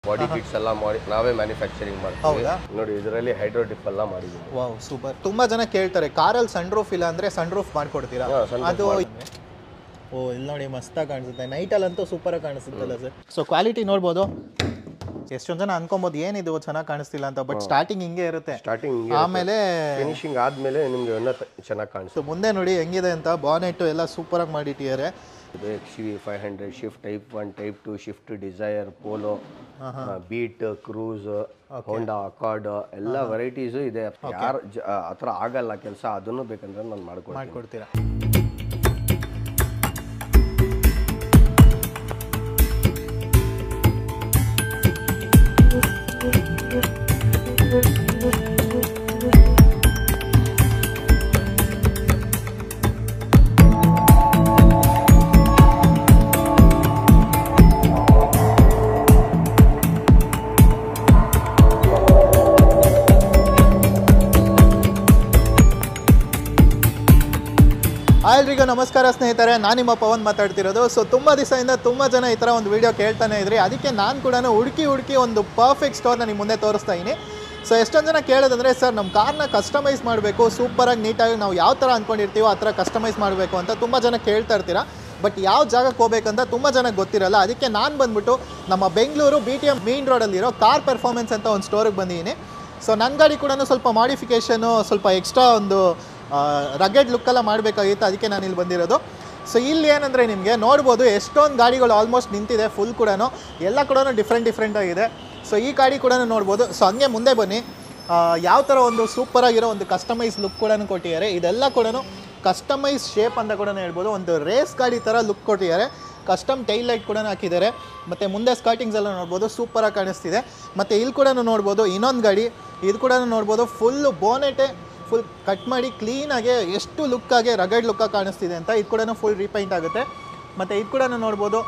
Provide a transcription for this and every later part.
Body kits ಎಲ್ಲ ಮಾಡಿ ನಾವೇ ಮ್ಯಾನುಫ್ಯಾಕ್ಚರಿಂಗ್ ಮಾಡ್ತೀವಿ. ನೋಡಿ ಇದರಲ್ಲಿ ಹೈಡ್ರೋ ಡಿಪ್ ಎಲ್ಲ ಮಾಡಿದ್ದೀವಿ. Wow super. ತುಂಬಾ ಜನ ಕೇಳ್ತಾರೆ ಕಾರಲ್ಲಿ ಸನ್ ರೂಫ್ ಇಲ್ಲ ಅಂದ್ರೆ ಸನ್ ರೂಫ್ ಮಾಡ್ಕೊಡ್ತೀರಾ? ಅದು ಓ ಇಲ್ಲಿ ನೋಡಿ ಮಸ್ತಾಗಿ ಕಾಣಿಸುತ್ತೆ, ನೈಟಲ್ಲಂತೂ ಸೂಪರಾಗಿ ಕಾಣಿಸುತ್ತಲ್ಲ ಸರ್. ಸೊ ಕ್ವಾಲಿಟಿ ನೋಡ್ಬೋದು. ಎಷ್ಟೊಂದು ಜನ ಅನ್ಕೊಬೋದು ಏನಿದು ಚೆನ್ನಾಗಿ ಕಾಣಿಸ್ತಿಲ್ಲ ಅಂತ, ಬಟ್ ಸ್ಟಾರ್ಟಿಂಗ್ ಹಿಂಗೆ ಇರುತ್ತೆ. ಸ್ಟಾರ್ಟಿಂಗ್ ಆಮೇಲೆ ಫಿನಿಶಿಂಗ್ ಆದ್ಮೇಲೆ ನಿಮ್ಗೆ ಇನ್ನೂ ಚೆನ್ನಾಗಿ ಕಾಣಿಸುತ್ತೆ. ಮುಂದೆ ನೋಡಿ ಹೆಂಗಿದೆ ಅಂತ, ಬಾನೆಟ್ ಎಲ್ಲ ಸೂಪರಾಗಿ ಮಾಡಿಟ್ಟಿದ್ದಾರೆ. ಇದು XUV 500 Swift type 1 type 2 Swift Dzire Polo Beat Cruze Honda Accord ಎಲ್ಲ ವೆರೈಟೀಸು ಇದೆ. ಯಾರು ಆ ಥರ ಆಗಲ್ಲ ಕೆಲಸ, ಅದನ್ನು ಬೇಕಂದ್ರೆ ನಾನು ಮಾಡ್ಕೊಡ್ತೀರಾ? ಎಲ್ರಿಗೂ ನಮಸ್ಕಾರ ಸ್ನೇಹಿತರೆ, ನಾನು ನಿಮ್ಮ ಪವನ್ ಮಾತಾಡ್ತಿರೋದು. ಸೊ ತುಂಬ ದಿವಸದಿಂದ ತುಂಬ ಜನ ಈ ಥರ ಒಂದು ವಿಡಿಯೋ ಕೇಳ್ತಾನೆ ಇದ್ರಿ, ಅದಕ್ಕೆ ನಾನು ಕೂಡ ಹುಡುಕಿ ಒಂದು ಪರ್ಫೆಕ್ಟ್ ಸ್ಟೋರ್ನ ನಿಮ್ಮ ಮುಂದೆ ತೋರಿಸ್ತಾ ಇದ್ದೀನಿ. ಸೊ ಎಷ್ಟೊಂದು ಜನ ಕೇಳೋದಂದರೆ, ಸರ್ ನಮ್ಮ ಕಾರ್ನ ಕಸ್ಟಮೈಸ್ ಮಾಡಬೇಕು, ಸೂಪರಾಗಿ ನೀಟಾಗಿ ನಾವು ಯಾವ ಥರ ಅಂದ್ಕೊಂಡಿರ್ತೀವೋ ಆ ಥರ ಕಸ್ಟಮೈಸ್ ಮಾಡಬೇಕು ಅಂತ ತುಂಬ ಜನ ಕೇಳ್ತಾ ಇರ್ತೀರಾ. ಬಟ್ ಯಾವ ಜಾಗಕ್ಕೆ ಹೋಗ್ಬೇಕಂತ ತುಂಬ ಜನಕ್ಕೆ ಗೊತ್ತಿರಲ್ಲ. ಅದಕ್ಕೆ ನಾನು ಬಂದ್ಬಿಟ್ಟು ನಮ್ಮ ಬೆಂಗಳೂರು BTM ಮೇನ್ ರೋಡಲ್ಲಿರೋ ಕಾರ್ ಪರ್ಫಾರ್ಮೆನ್ಸ್ ಅಂತ ಒಂದು ಸ್ಟೋರಿಗೆ ಬಂದಿದ್ದೀನಿ. ಸೊ ನನ್ನ ಗಾಡಿ ಕೂಡ ಸ್ವಲ್ಪ ಮಾಡಿಫಿಕೇಷನು, ಸ್ವಲ್ಪ ಎಕ್ಸ್ಟ್ರಾ ಒಂದು ರಗೆಡ್ ಲುಕ್ಕೆಲ್ಲ ಮಾಡಬೇಕಾಗಿತ್ತು, ಅದಕ್ಕೆ ನಾನು ಇಲ್ಲಿ ಬಂದಿರೋದು. ಸೊ ಇಲ್ಲಿ ಏನಂದರೆ ನಿಮಗೆ ನೋಡ್ಬೋದು ಎಷ್ಟೊಂದು ಗಾಡಿಗಳು ಆಲ್ಮೋಸ್ಟ್ ನಿಂತಿದೆ, ಫುಲ್ ಕೂಡ ಎಲ್ಲ ಕೂಡ ಡಿಫ್ರೆಂಟ್ ಆಗಿದೆ. ಸೊ ಈ ಗಾಡಿ ಕೂಡ ನೋಡ್ಬೋದು. ಸೊ ಹಂಗೆ ಮುಂದೆ ಬನ್ನಿ, ಯಾವ ಥರ ಒಂದು ಸೂಪರಾಗಿರೋ ಒಂದು ಕಸ್ಟಮೈಸ್ ಲುಕ್ ಕೂಡ ಕೊಟ್ಟಿದ್ದಾರೆ. ಇದೆಲ್ಲ ಕೂಡ ಕಸ್ಟಮೈಸ್ ಶೇಪ್ ಅಂತ ಕೂಡ ಹೇಳ್ಬೋದು. ಒಂದು ರೇಸ್ ಗಾಡಿ ಥರ ಲುಕ್ ಕೊಟ್ಟಿದ್ದಾರೆ. ಕಸ್ಟಮ್ ಟೈಲ್ ಲೈಟ್ ಕೂಡ ಹಾಕಿದ್ದಾರೆ, ಮತ್ತು ಮುಂದೆ ಸ್ಕರ್ಟಿಂಗ್ಸ್ ಎಲ್ಲ ನೋಡ್ಬೋದು ಸೂಪರಾಗಿ ಕಾಣಿಸ್ತಿದೆ. ಮತ್ತು ಇಲ್ಲಿ ಕೂಡ ನೋಡ್ಬೋದು ಇನ್ನೊಂದು ಗಾಡಿ, ಇದು ಕೂಡ ನೋಡ್ಬೋದು ಫುಲ್ಲು ಬೋನೆಟೇ ಫುಲ್ ಕಟ್ ಮಾಡಿ ಕ್ಲೀನಾಗಿ ಎಷ್ಟು ಲುಕ್ಕಾಗಿ ರಗಡ್ ಲುಕ್ಕಾಗಿ ಕಾಣಿಸ್ತಿದೆ ಅಂತ. ಇದು ಕೂಡ ಫುಲ್ ರೀಪೈಂಟ್ ಆಗುತ್ತೆ. ಮತ್ತು ಇದು ಕೂಡ ನೋಡ್ಬೋದು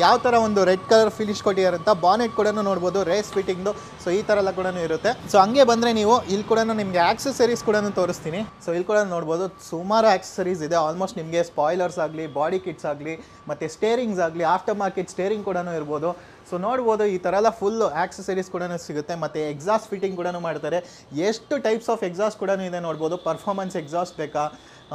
ಯಾವ ಥರ ಒಂದು ರೆಡ್ ಕಲರ್ ಫಿನಿಶ್ ಕೊಟ್ಟಿದ್ದಾರೆ ಅಂತ. ಬಾನೆಟ್ ಕೂಡ ನೋಡ್ಬೋದು ರೇಸ್ ಫಿಟ್ಟಿಂಗ್ದು. ಸೊ ಈ ಥರ ಎಲ್ಲ ಕೂಡ ಇರುತ್ತೆ. ಸೊ ಹಂಗೆ ಬಂದರೆ ನೀವು ಇಲ್ಲಿ ಕೂಡ ನಿಮಗೆ ಆಕ್ಸೆಸರೀಸ್ ಕೂಡ ತೋರಿಸ್ತೀನಿ. ಸೊ ಇಲ್ಲಿ ಕೂಡ ನೋಡ್ಬೋದು ಸುಮಾರು ಆಕ್ಸೆಸರೀಸ್ ಇದೆ. ಆಲ್ಮೋಸ್ಟ್ ನಿಮಗೆ ಸ್ಪಾಯ್ಲರ್ಸ್ ಆಗಲಿ, ಬಾಡಿ ಕಿಟ್ಸ್ ಆಗಲಿ, ಮತ್ತು ಸ್ಟೇರಿಂಗ್ಸ್ ಆಗಲಿ, ಆಫ್ಟರ್ ಮಾರ್ಕೆಟ್ ಸ್ಟೇರಿಂಗ್ ಕೂಡ ಇರ್ಬೋದು. ಸೊ ನೋಡ್ಬೋದು ಈ ಥರ ಎಲ್ಲ ಫುಲ್ಲು ಆಕ್ಸೆಸರೀಸ್ ಕೂಡ ಸಿಗುತ್ತೆ. ಮತ್ತು ಎಕ್ಸಾಸ್ಟ್ ಫಿಟ್ಟಿಂಗ್ ಕೂಡ ಮಾಡ್ತಾರೆ. ಎಷ್ಟು ಟೈಪ್ಸ್ ಆಫ್ ಎಕ್ಸಾಸ್ಟ್ ಕೂಡ ಇದೆ ನೋಡ್ಬೋದು. ಪರ್ಫಾರ್ಮೆನ್ಸ್ ಎಕ್ಸಾಸ್ಟ್ ಬೇಕಾ,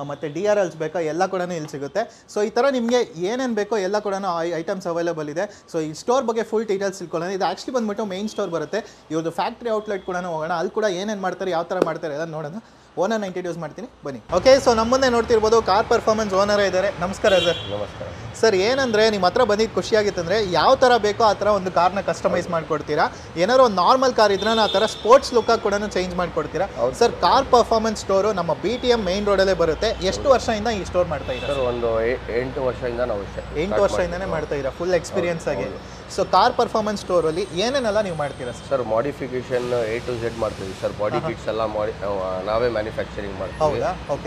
ಮತ್ತು DRLs ಬೇಕಾ, ಎಲ್ಲ ಕೂಡ ಇಲ್ಲಿ ಸಿಗುತ್ತೆ. ಸೊ ಈ ಥರ ನಿಮಗೆ ಏನೇನು ಬೇಕೋ ಎಲ್ಲ ಕೂಡ ಐಟಮ್ಸ್ ಅವೈಲೇಬಲ್ ಇದೆ. ಸೊ ಈ ಸ್ಟೋರ್ ಬಗ್ಗೆ ಫುಲ್ ಡೀಟೇಲ್ಸ್ ತಿಳ್ಕೊಳ್ಳೋಣ. ಇದು ಆ್ಯಕ್ಚುಲಿ ಬಂದುಬಿಟ್ಟು ಮೇನ್ ಸ್ಟೋರ್ ಬರುತ್ತೆ. ಇವ್ರದ್ದು ಫ್ಯಾಕ್ಟ್ರಿ ಔಟ್ಲೆಟ್ ಕೂಡ ಹೋಗೋಣ, ಅಲ್ಲಿ ಕೂಡ ಏನೇನು ಮಾಡ್ತಾರೆ, ಯಾವ ಥರ ಮಾಡ್ತಾರೆ ಎಲ್ಲ ನೋಡೋಣ. ಓನರ್ನ ಇಂಟ್ರಡ್ಯೂಸ್ ಮಾಡ್ತೀನಿ ಬನ್ನಿ. ಓಕೆ, ಸೊ ನಮ್ಮ ಮುಂದೆ ನೋಡ್ತಿರ್ಬೋದು ಕಾರ್ ಪರ್ಫಾರ್ಮೆನ್ಸ್ ಓನರೇ ಇದ್ದಾರೆ. ನಮಸ್ಕಾರ ಸರ್. ನಮಸ್ಕಾರ ಸರ್. ಏನಂದರೆ ನಿಮ್ಮ ಹತ್ರ ಬಂದಿದ್ದು ಖುಷಿಯಾಗಿತ್ತಂದರೆ ಯಾವ ಥರ ಬೇಕೋ ಆ ಥರ ಒಂದು ಕಾರ್ನ ಕಸ್ಟಮೈಸ್ ಮಾಡಿಕೊಡ್ತೀರಾ? ಏನಾದ್ರು ಒಂದು ನಾರ್ಮಲ್ ಕಾರ್ ಇದ್ರೆ ಆ ಥರ ಸ್ಪೋರ್ಟ್ಸ್ ಲುಕ್ಕಾಗಿ ಕೂಡ ಚೇಂಜ್ ಮಾಡಿಕೊಡ್ತೀರಾ? ಸರ್ ಕಾರ್ ಪರ್ಫಾರ್ಮೆನ್ಸ್ ಸ್ಟೋರು ನಮ್ಮ BTM ಮೇನ್ ರೋಡಲ್ಲೇ ಬರುತ್ತೆ. ಎಷ್ಟು ವರ್ಷದಿಂದ ಈ ಸ್ಟೋರ್ ಮಾಡ್ತಾ ಇದ್ದೀರಾ? ಸರ್ ಒಂದು 8 ವರ್ಷದಿಂದ ನಾವು 8 ವರ್ಷದಿಂದನೇ ಮಾಡ್ತಾ ಇದ್ದೀರಾ, ಫುಲ್ ಎಕ್ಸ್ಪೀರಿಯನ್ಸ್ ಆಗಿ. ಸೊ ಕಾರ್ ಪರ್ಫಾರ್ಮೆನ್ಸ್ ಸ್ಟೋರಲ್ಲಿ ಏನೇನೆಲ್ಲ ನೀವು ಮಾಡ್ತೀರಾ sir? Modification A to Z ಮಾಡ್ತೀವಿ ಸರ್. ಬಾಡಿ ಕಿಟ್ಸ್ ಎಲ್ಲ ನಾವೇ ಮ್ಯಾನುಫ್ಯಾಕ್ಚರಿಂಗ್ ಮಾಡ್ತೀವಿ.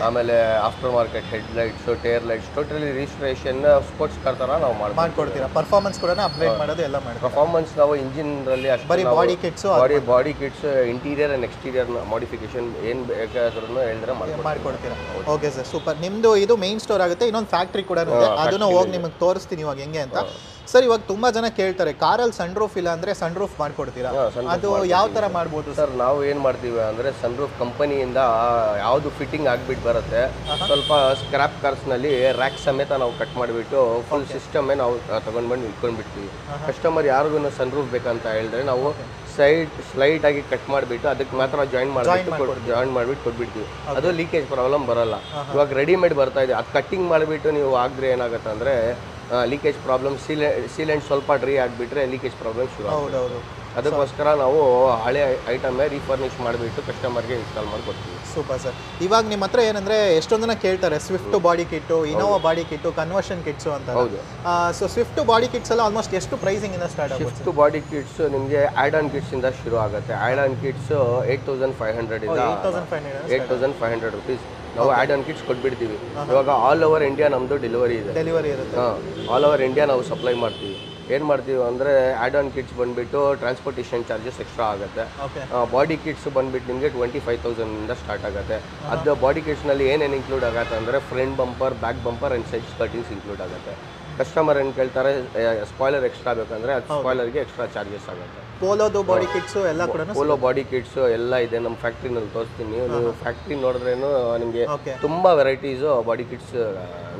ಆಮೇಲೆ after market head lights, tear lights, totally registration sports car ಥರ ನಾವು ಮಾಡ್ಕೊಡ್ತೀರಾ. ಪರ್ಫಾರ್ಮೆನ್ಸ್ ಕೂಡ ಅಪ್ಗ್ರೇಡ್ ಮಾಡೋದು ಎಲ್ಲ ಮಾಡಿ. ಪರ್ಫಾರ್ಮೆನ್ಸ್ ನಾವು ಇಂಜಿನ್ರಲ್ಲಿ ಅಷ್ಟು ಬರೀ body kits, body kits, interior and exterior modification ಏನು ಬೇಕಾದ್ರೂ ಹೇಳಿದ್ರೆ ಮಾಡ್ಕೊಡ್ತೀರಾ. Okay sir, super. ನಿಮ್ಮದು ಇದು ಮೇನ್ ಸ್ಟೋರ್ ಆಗುತ್ತೆ. ಇನ್ನೊಂದು ಫ್ಯಾಕ್ಟ್ರಿ ಕೂಡ ಇದೆ, ಅದನ್ನು ಹೋಗಿ ನಿಮಗೆ ತೋರಿಸ್ತೀನಿ ಇವಾಗ ಹೆಂಗೆ ಅಂತ. ಸರ್ ಇವಾಗ ತುಂಬ ಜನ ಕೇಳ್ತಾರೆ ಕಾರಲ್ಲಿ ಸನ್ ರೂಫ್ ಇಲ್ಲ ಅಂದರೆ ಸನ್ ರೂಫ್ ಮಾಡ್ಕೊಡ್ತೀರಾ? ಅದು ಯಾವ ಥರ ಮಾಡ್ಬೋದು ಸರ್? ನಾವು ಏನು ಮಾಡ್ತೀವಿ ಅಂದರೆ ಸನ್ ರೂಫ್ ಕಂಪನಿಯಿಂದ ಯಾವುದು ಫಿಟ್ಟಿಂಗ್ ಆಗಿಬಿಟ್ಟು ಬರುತ್ತೆ, ಸ್ವಲ್ಪ ಸ್ಕ್ರಾಪ್ ಕಾರ್ಸ್ನಲ್ಲಿ ರ್ಯಾಕ್ ಸಮೇತ ನಾವು ಕಟ್ ಮಾಡಿಬಿಟ್ಟು ಫುಲ್ ಸಿಸ್ಟಮೇ ನಾವು ತೊಗೊಂಡ್ಬಂದು ಇಟ್ಕೊಂಡ್ಬಿಡ್ತೀವಿ. ಕಸ್ಟಮರ್ ಯಾರಿಗೂ ಸನ್ ರೂಫ್ ಬೇಕಂತ ಹೇಳಿದ್ರೆ ನಾವು ಸ್ಲೈಟ್ ಆಗಿ ಕಟ್ ಮಾಡಿಬಿಟ್ಟು ಅದಕ್ಕೆ ಮಾತ್ರ ಜಾಯಿನ್ ಮಾಡಿಬಿಟ್ಟು ಕೊಟ್ಬಿಡ್ತೀವಿ. ಅದು ಲೀಕೇಜ್ ಪ್ರಾಬ್ಲಮ್ ಬರಲ್ಲ. ಇವಾಗ ರೆಡಿಮೇಡ್ ಬರ್ತಾ ಇದೆ, ಅದು ಕಟ್ಟಿಂಗ್ ಮಾಡಿಬಿಟ್ಟು ನೀವು ಆಗಿದ್ರೆ ಏನಾಗುತ್ತೆ ಅಂದರೆ ಲೀಕೇಜ್ ಪ್ರಾಬ್ಲಮ್, ಸೀಲೆಂಟ್ ಸ್ವಲ್ಪ ಡ್ರೈ ಆಗಿಬಿಟ್ರೆ ಲೀಕೇಜ್ ಪ್ರಾಬ್ಲಮ್ ಶುರು ಆಗುತ್ತೆ. ಅದಕ್ಕೋಸ್ಕರ ನಾವು ಹಳೆ ಐಟಮೇ ರೀಫರ್ನಿಶ್ ಮಾಡಿಬಿಟ್ಟು ಕಸ್ಟಮರ್ಗೆ ಇನ್ಸ್ಟಾಲ್ ಮಾಡಿ ಕೊಡ್ತೀವಿ. Super sir. ಇವಾಗ ನಿಮ್ಮ ಹತ್ರ ಏನಂದರೆ ಎಷ್ಟೊಂದು ಜನ ಕೇಳ್ತಾರೆ Swift body kit, Innova body kit, conversion kits ಅಂತ. ಹೌದು. ಸೊ ಸ್ವಿಫ್ಟ್ ಬಾಡಿ ಕಿಟ್ಸ್ ಎಲ್ಲ ಆಲ್ಮೋಸ್ಟ್ ಎಷ್ಟು ಪ್ರೈಸಿಂಗಿಂದ ಸ್ಟಾರ್ಟ್ ಆಗುತ್ತೆ? ಸ್ವಿಫ್ಟ್ ಬಾಡಿ ಕಿಟ್ಸ್ ನಿಮಗೆ ಆ್ಯಡ್ ಆನ್ ಕಿಟ್ಸಿಂದ ಶುರು ಆಗುತ್ತೆ. ಆ್ಯಡ್ ಆನ್ ಕಿಟ್ಸ್ 8,500 ಇಂದ 8,500 rupees ನಾವು ಆ್ಯಡ್ ಆನ್ ಕಿಟ್ಸ್ ಕೊಟ್ಬಿಡ್ತೀವಿ. ಇವಾಗ ಆಲ್ ಓವರ್ ಇಂಡಿಯಾ ನಮ್ಮದು ಡೆಲಿವರಿ ಇರುತ್ತೆ. ಆಲ್ ಓವರ್ ಇಂಡಿಯಾ ನಾವು ಸಪ್ಲೈ ಮಾಡ್ತೀವಿ. ಏನು ಮಾಡ್ತೀವಿ ಅಂದರೆ ಆ್ಯಡ್ ಆನ್ ಕಿಟ್ಸ್ ಬಂದುಬಿಟ್ಟು ಟ್ರಾನ್ಸ್ಪೋರ್ಟೇಷನ್ ಚಾರ್ಜಸ್ ಎಕ್ಸ್ಟ್ರಾ ಆಗುತ್ತೆ. ಬಾಡಿ ಕಿಟ್ಸ್ ಬಂದುಬಿಟ್ಟು ನಿಮಗೆ 25,000 ಸ್ಟಾರ್ಟ್ ಆಗುತ್ತೆ. ಅದು ಬಾಡಿ ಕಿಟ್ಸ್ನಲ್ಲಿ ಏನೇನು ಇನ್ಕ್ಲೂಡ್ ಆಗುತ್ತೆ ಅಂದರೆ front bumper, back bumper and side skirtings include ಆಗುತ್ತೆ. ಕಸ್ಟಮರ್ ಏನು ಕೇಳ್ತಾರೆ ಸ್ಪಾಯ್ಲರ್ ಎಕ್ಸ್ಟ್ರಾ ಬೇಕಂದ್ರೆ ಅದು ಸ್ಪಾಯ್ಲರ್ಗೆ ಎಕ್ಸ್ಟ್ರಾ ಚಾರ್ಜಸ್ ಆಗುತ್ತೆ. ಪೋಲೋದು ಬಾಡಿ ಕಿಟ್ಸು ಎಲ್ಲ ಕೂಡ ಪೋಲೋ ಬಾಡಿ ಕಿಟ್ಸ್ ಎಲ್ಲ ಇದೆ ನಮ್ಮ ಫ್ಯಾಕ್ಟ್ರಿನಲ್ಲಿ ತೋರಿಸ್ತೀನಿ. ನೀವು ಫ್ಯಾಕ್ಟ್ರಿ ನೋಡಿದ್ರೇನು ನಿಮಗೆ ತುಂಬಾ ವೆರೈಟೀಸು ಬಾಡಿ ಕಿಟ್ಸ್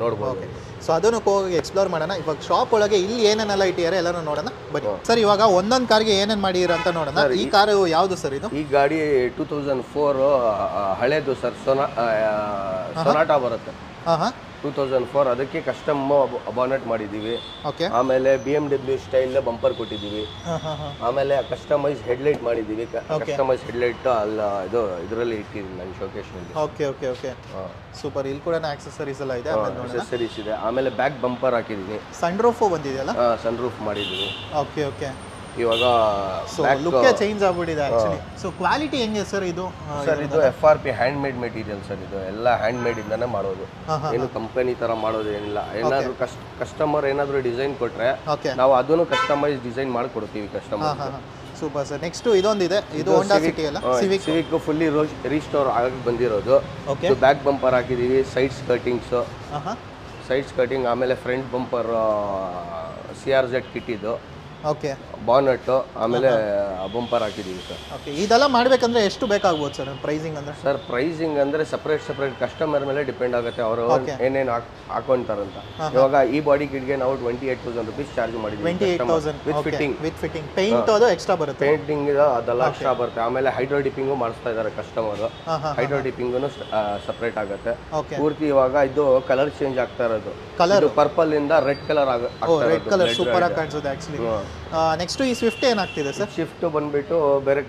ನೋಡ್ಬೋದು. ಸೊ ಅದನ್ನು ಹೋಗಿ ಎಕ್ಸ್ಪ್ಲೋರ್ ಮಾಡೋಣ. ಇವಾಗ ಶಾಪ್ ಒಳಗೆ ಇಲ್ಲಿ ಏನೇನೆಲ್ಲ ಇಟ್ಟಿದ್ದಾರೆ ಎಲ್ಲನೂ ನೋಡೋಣ ಬನ್ನಿ. ಸರ್ ಇವಾಗ ಒಂದೊಂದು ಕಾರ್ಗೆ ಏನೇನು ಮಾಡಿರ ಅಂತ ನೋಡೋಣ. ಈ ಕಾರು ಯಾವುದು ಸರ್ ಇದು? ಈ ಗಾಡಿ 2004 ಹಳೇದು ಸರ್, ಸೊನಾಟಾ ಬರುತ್ತೆ. 2004 ಅದಕ್ಕೆ ಕಸ್ಟಮ್ ಬಾನೆಟ್ ಮಾಡಿದ್ದೀವಿ. ಆಮೇಲೆ BMW ಸ್ಟೈಲ್ ಬಂಪರ್ ಕೊಟ್ಟಿದ್ದೀವಿ. ಆಮೇಲೆ ಕಸ್ಟಮೈಸ್ ಹೆಡ್ಲೈಟ್ ಮಾಡಿದ್ದೀವಿ. ಕಸ್ಟಮೈಸ್ ಹೆಡ್ಲೈಟ್ ಅಲ್ಲ ಇದು ಇದರಲ್ಲಿ ಇಟ್ಟಿದ್ದೀನಿ ನಾನು ಶೋಕೇಶ್ನಲ್ಲಿ. Okay okay okay super. ಇಲ್ಲಿ ಕೂಡ ಆಕ್ಸೆಸರೀಸ್ ಎಲ್ಲ ಇದೆ. ಆಕ್ಸೆಸರೀಸ್ ಇದೆ. ಆಮೇಲೆ ಬ್ಯಾಕ್ ಬಂಪರ್ ಹಾಕಿದ್ದೀನಿ. ಸನ್ ರೂಫ್ ಬಂದಿದೆಯಲ್ಲ? ಸನ್ ರೂಫ್ ಮಾಡಿದ್ದೀನಿ. Okay okay. ಇವಾಗ ಲುಕ್ ಚೇಂಜ್ ಆಗ್ಬಿಟ್ಟಿದೆ ಆಕ್ಚುಲಿ. ಸೊ ಕ್ವಾಲಿಟಿ ಹೆಂಗೆ ಸರ್ ಇದು? ಸರ್ ಇದು FRP hand made material sir. ಇದು ಎಲ್ಲ ಹ್ಯಾಂಡ್ ಮೇಡ್ ಇಂದಾನೆ ಮಾಡೋದು. ಏನು ಕಂಪನಿ ತರ ಮಾಡೋದು ಏನಿಲ್ಲ. ಏನಾದ್ರು ಕಸ್ಟಮರ್ ಏನಾದ್ರು ಡಿಸೈನ್ ಕೊಟ್ರೆ ನಾವು ಅದನ್ನು ಕಸ್ಟಮೈಸ್ ಡಿಸೈನ್ ಮಾಡ್ಕೊಡ್ತೀವಿ ಕಸ್ಟಮರ್. Super sir. ನೆಕ್ಸ್ಟ್ ಇದೊಂದಿದೆ. ಇದು ಹೋಂಡಾ ಸಿಟಿ ಅಲ್ಲ? ಸಿವಿಕ್ ಫುಲ್ಲಿ ರೀಸ್ಟೋರ್ ಆಗಿ ಬಂದಿರೋದು. ಬ್ಯಾಕ್ ಬಂಪರ್ ಹಾಕಿದೀವಿ. ಸೈಡ್ ಸ್ಕರ್ಟಿಂಗ್ ಆಮೇಲೆ ಫ್ರಂಟ್ ಬಂಪರ್ CRZ ಕಿಟ್ ಇದು. ಓಕೆ. ಬಾನೆಟ್ ಆಮೇಲೆ ಬಂಪರ್ ಹಾಕಿದೀವಿ ಸರ್. ಓಕೆ. ಇದೆಲ್ಲ ಮಾಡಬೇಕಂದ್ರೆ ಎಷ್ಟು ಬೇಕಾಗ್ಬೋದು ಸರ್ ಪ್ರೈಸಿಂಗ್ ಅಂದ್ರೆ? ಸರ್ ಪ್ರೈಸಿಂಗ್ ಅಂದ್ರೆ ಸಪ್ರೇಟ್ ಕಸ್ಟಮರ್ ಮೇಲೆ ಡಿಪೆಂಡ್ ಆಗುತ್ತೆ ಅವರು ಏನೇನು ಹಾಕೊಂತಾರಂತ. ಇವಾಗ ಈ ಬಾಡಿ ಕಿಟ್ಗೆ ನಾವು 28,000 ರೂಪೀಸ್ ಚಾರ್ಜ್ ಮಾಡಿದ್ವಿ. 28,000 ವಿತ್ ಫಿಟ್ಟಿಂಗ್. ಪೇಂಟ್ ಅದು ಎಕ್ಸ್ಟ್ರಾ ಬರುತ್ತೆ. ಪೇಂಟಿಂಗ್ ಅದೆಲ್ಲ ಎಕ್ಸ್ಟ್ರಾ ಬರುತ್ತೆ. ಆಮೇಲೆ ಹೈಡ್ರೋ ಡಿಪ್ಪಿಂಗು ಮಾಡಿಸ್ತಾ ಇದ್ದಾರೆ ಕಸ್ಟಮರ್. ಹೈಡ್ರೋ ಡಿಪ್ಪಿಂಗು ಸಪ್ರೇಟ್ ಆಗುತ್ತೆ ಪೂರ್ತಿ. ಇವಾಗ ಇದು ಕಲರ್ ಚೇಂಜ್ ಆಗ್ತಾ ಇರೋದು. ಕಲರ್ ಪರ್ಪಲ್ ಇಂದ red colour red colour super ಆಗಿ ಕಾಣಿಸುತ್ತೆ ಆಕ್ಚುಲಿ. ನೆಕ್ಸ್ಟ್ ಈ ಸ್ವಿಫ್ಟ್ ಏನಾಗ್ತಿದೆ ಸರ್? ಶಿಫ್ಟ್ ಬಂದ್ಬಿಟ್ಟು ಬೇರೆ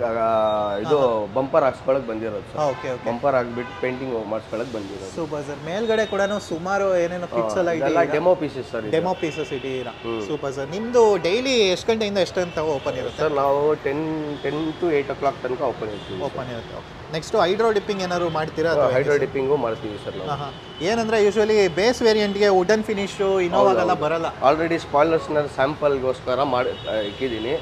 ಇದು ಬಂಪರ್ ಹಾಕ್ಸ್ಕೊಳಕ್ ಬಂದಿರೋದು ಸರ್. Okay okay. ಬಂಪರ್ ಹಾಕ್ಬಿಟ್ಟು ಪೇಂಟಿಂಗ್ ಮಾಡಿಸ್ಕೊಳಕ್ ಬಂದಿರೋದು. Super sir. ಮೇಲ್ಗಡೆ ಕೂಡ ಸುಮಾರು ಏನೇನೋ ಪಿಕ್ಸ್ ಎಲ್ಲ ಇದೆ. Demo pieces sir. Demo pieces ಇದ್ದೀರಾ. Super sir. ನಿಮ್ದು ಡೈಲಿ ಎಷ್ಟು ಗಂಟೆಯಿಂದ ಎಷ್ಟು ಅಂತ ಓಪನ್ ಇರುತ್ತೆ ಸರ್? ನಾವು 10 to 8 o'clock ತನಕ ಓಪನ್ ಇರುತ್ತೆ. ನೆಕ್ಸ್ಟ್ ಹೈಡ್ರೋ ಡಿಪ್ಪಿಂಗ್ ಏನಾದ್ರು ಮಾಡ್ತೀರಾ? ಹೈಡ್ರೋ ಡಿಪ್ಪಿಂಗು ಮಾಡ್ತೀವಿ ಸರ್ ನಾವು. ಏನಂದ್ರೆ ಯೂಶುವಲಿ ಬೇಸ್ ವೇರಿಯಂಟ್ಗೆ ವುಡನ್ ಫಿನಿಶ್ ಇನೋವಾಗೆಲ್ಲ ಬರಲ್ಲ. ಆಲ್ರೆಡಿ ಸ್ಪಾಯ್ಲರ್ಸ್ನ ಸ್ಯಾಂಪಲ್ಗೋಸ್ಕರ ಮಾಡಿ ಇಕ್ಕಿದ್ದೀನಿ.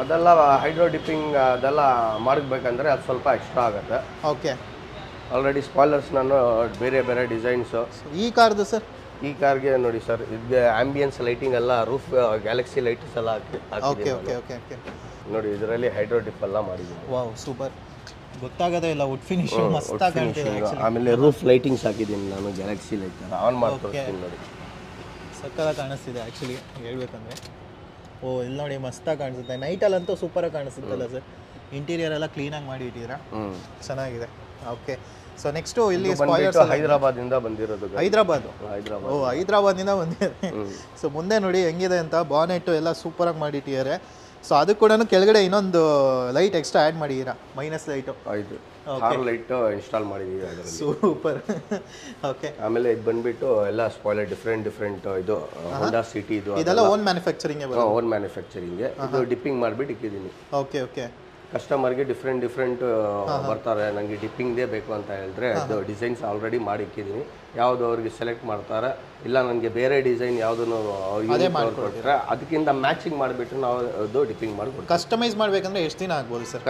ಅದೆಲ್ಲ ಹೈಡ್ರೋ ಡಿಪ್ಪಿಂಗ್ ಅದೆಲ್ಲ ಮಾಡಬೇಕಂದ್ರೆ ಅದು ಸ್ವಲ್ಪ ಎಕ್ಸ್ಟ್ರಾ ಆಗುತ್ತೆ. ಓಕೆ. ಆಲ್ರೆಡಿ ಸ್ಪಾಯ್ಲರ್ಸ್ ನಾನು ಬೇರೆ ಬೇರೆ ಡಿಸೈನ್ಸು. ಈ ಕಾರ್ದು ಸರ್? ಈ ಕಾರ್ಗೆ ನೋಡಿ ಸರ್, ಇದು ಆಂಬಿಯನ್ಸ್ ಲೈಟಿಂಗ್ ಎಲ್ಲ ರೂಫ್ ಗ್ಯಾಲಕ್ಸಿ ಲೈಟ್ಸ್ ಎಲ್ಲ ಹಾಕಿದ್ದೀನಿ ನೋಡಿ. ಇದರಲ್ಲಿ ಹೈಡ್ರೋ ಡಿಪ್ ಎಲ್ಲ ಮಾಡಿದ್ದೀನಿ. Wow super. ಗೊತ್ತಾಗದೇ ಇಲ್ಲ ವುಡ್ ಫಿನಿಶ್ ಮಸ್ತಾಗಿ ಕಾಣ್ತಿದೆ. ಆಮೇಲೆ ರೂಫ್ ಲೈಟಿಂಗ್ಸ್ ಹಾಕಿದ್ದೀನಿ ನಾನು, ಗ್ಯಾಲಕ್ಸಿ ಲೈಟ್ ಆನ್ ಮಾಡ್ತೀನಿ ನೋಡಿ. ಸಕ್ಕತ್ತಾಗಿ ಕಾಣಿಸ್ತಿದೆ ಆ್ಯಕ್ಚುಲಿ ಹೇಳ್ಬೇಕಂದ್ರೆ. ಇಲ್ಲಿ ನೋಡಿ ಮಸ್ತಾಗಿ ಕಾಣಿಸುತ್ತೆ. ನೈಟಲ್ಲಂತೂ ಸೂಪರಾಗಿ ಕಾಣಿಸುತ್ತಲ್ಲ ಸರ್. ಇಂಟೀರಿಯರ್ ಎಲ್ಲ ಕ್ಲೀನಾಗಿ ಮಾಡಿ ಇಟ್ಟಿದ್ದೀರಾ. ಚೆನ್ನಾಗಿದೆ. ಓಕೆ. ಸೊ ನೆಕ್ಸ್ಟ್ ಇಲ್ಲಿ ಹೈದರಾಬಾದಿಂದ ಬಂದಿರೋದು. ಹೈದರಾಬಾದಿಂದ ಬಂದಿದೆ. ಸೊ ಮುಂದೆ ನೋಡಿ ಹೆಂಗಿದೆ ಅಂತ. ಬಾನೆಟ್ ಎಲ್ಲ ಸೂಪರಾಗಿ ಮಾಡಿಟ್ಟಿದ್ದಾರೆ. ಸೊ ಅದು ಕೂಡ ಕೆಳಗಡೆ ಇನ್ನೊಂದು ಲೈಟ್ ಎಕ್ಸ್ಟ್ರಾ ಆ್ಯಡ್ ಮಾಡಿದ್ದೀರಾ, ಮೈನಸ್ ಲೈಟು. ಲೈಟ್ ಇನ್ಸ್ಟಾಲ್ ಮಾಡಿದ್ದೀವಿ. ಸೂಪರ್. ಓಕೆ. ಆಮೇಲೆ ಇದು ಬಂದ್ಬಿಟ್ಟು ಎಲ್ಲ ಸ್ಪಾಯ್ಲರ್ ಡಿಫ್ರೆಂಟ್ ಇದು ಹೋಂಡಾ ಸಿಟಿ ಇದು ಇದೆಲ್ಲ ಓನ್ ಮ್ಯಾನುಫ್ಯಾಕ್ಚರಿಂಗ್. ಓನ್ ಮ್ಯಾನುಫ್ಯಾಕ್ಚರಿಂಗ್ಗೆ ಇದು ಡಿಪ್ಪಿಂಗ್ ಮಾಡಿಬಿಟ್ಟು ಇಕ್ಕಿದ್ದೀನಿ. Okay okay. ಕಸ್ಟಮರ್ಗೆ ಡಿಫ್ರೆಂಟ್ ಬರ್ತಾರೆ, ನನಗೆ ಡಿಪ್ಪಿಂಗ್ದೇ ಬೇಕು ಅಂತ ಹೇಳಿದ್ರೆ ಅದು ಡಿಸೈನ್ಸ್ ಆಲ್ರೆಡಿ ಮಾಡಿ ಇಕ್ಕಿದ್ದೀನಿ. ಯಾವುದು ಅವ್ರಿಗೆ ಸೆಲೆಕ್ಟ್ ಮಾಡ್ತಾರೆ, ಇಲ್ಲ ನನಗೆ ಬೇರೆ ಡಿಸೈನ್ ಯಾವುದನ್ನು ಕೊಟ್ಟರೆ ಅದಕ್ಕಿಂತ ಮ್ಯಾಚಿಂಗ್ ಮಾಡಿಬಿಟ್ಟು ನಾವು ಅದು ಡಿಪ್ಪಿಂಗ್ ಮಾಡಿಕೊಡ್ತೀವಿ. ಕಸ್ಟಮೈಸ್ ಮಾಡಬೇಕಂದ್ರೆ ಎಷ್ಟು ದಿನ ಆಗ್ಬೋದು ಸರ್?